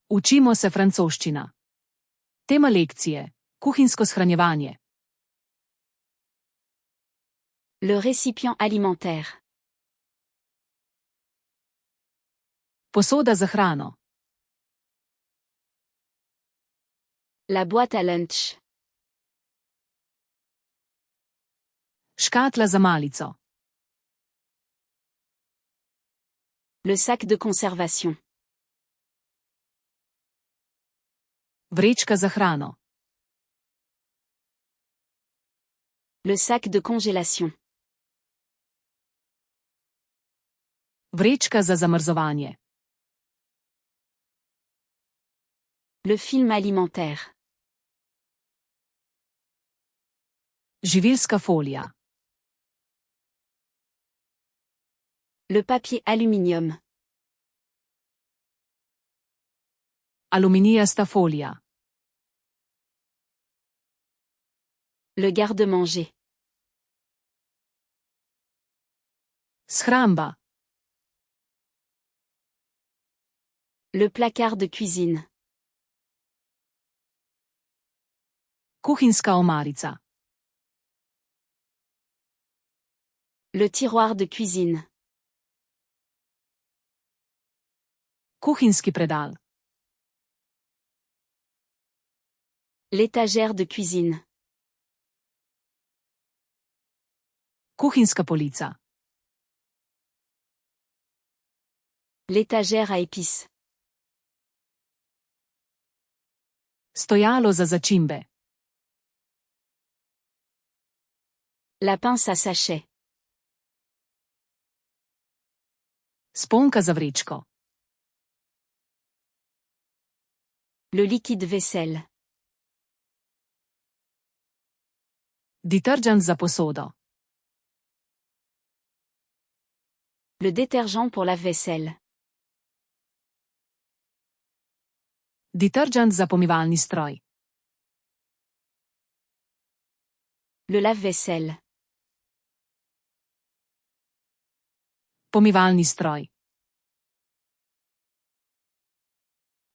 Učimo se francoščina. Tema lekcije: kuhinjsko shranjevanje. Le récipient alimentaire. Posoda za hrano. La boîte à lunch. Škatla za malico. Le sac de conservation. Vrečka za hrano. Le sac de congélation. Vrečka za zamrzovanje. Le film alimentaire. Živilska folija. Le papier aluminium. Aluminijasta folija. Le garde-manger. Shramba. Le placard de cuisine. Kuhinjska omarica. Le tiroir de cuisine. Kuhinjski predal. L'étagère de cuisine. Kuhinjska polica. L'étagère à épices. Stojalo za začimbe. La pince à sachet. Sponka za vrečko. Le liquide vaisselle. Detergent za posodo. Le détergent pour lave-vaisselle. Detergent za pomivalni stroj. Le lave-vaisselle. Pomivalni stroj.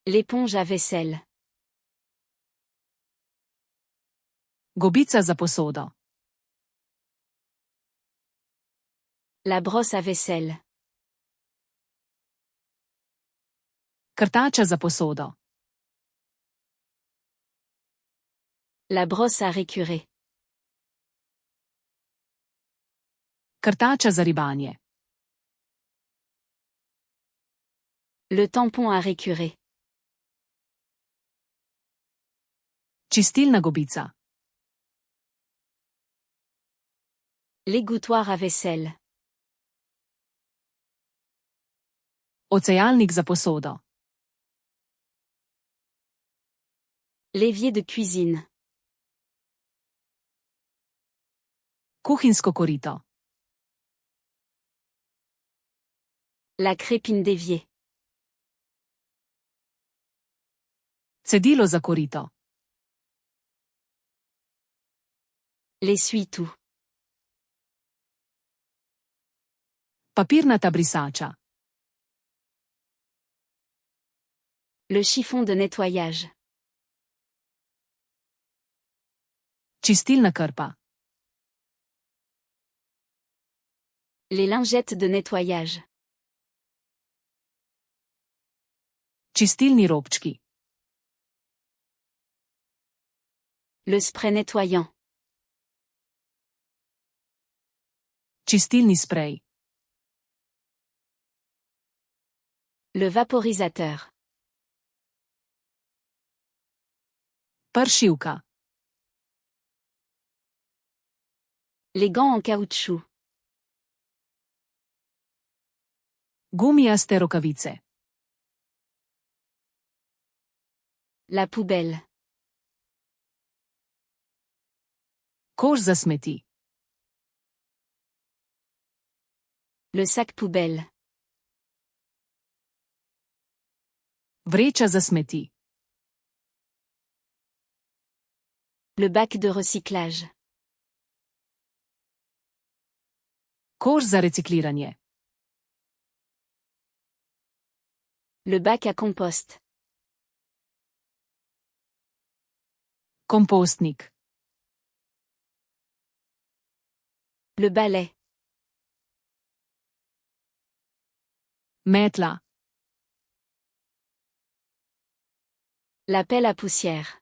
L'éponge à vaisselle. Gobica za posodo. La brosse à vaisselle. Krtača za posodo. La brosse à récurer. Krtača za ribanje. Le tampon à récurer. Čistilna gobica. L'égouttoir à vaisselle. Ocejalnik za posodo. L'évier de cuisine. Kuhinjsko korito. La crépine d'évier. Cedilo za korito. L'essuie-tout. Papirnata brisača. Le chiffon de nettoyage. Čistilna krpa. Les lingettes de nettoyage. Čistilni robčki. Le spray nettoyant. Čistilni sprej. Le vaporisateur. Pršilka. Les gants en caoutchouc. Gumijaste rokavice. La poubelle. Koš za smeti. Le sac poubelle. Vreča za smeti. Le bac de recyclage. Koš za recikliranje. Le bac à compost. Kompostnik. Le balai. Metla. La pelle à poussière.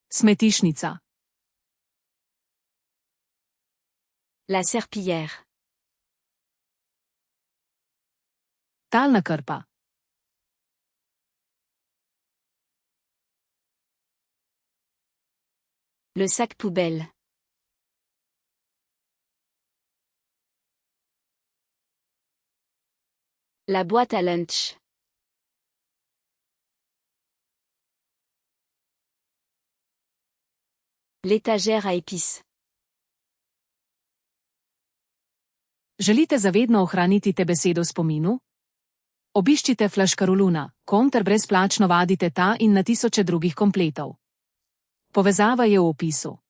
Smetišnica. La serpillière. Talna krpa. Le sac poubelle. La boîte à lunch. L'étagère à épices. Želite zavedno ohraniti te besedo v spominu? Obiščite Flaškaroluna, ter brezplačno vadite ta in na tisoče drugih kompletov. Povezava je v opisu.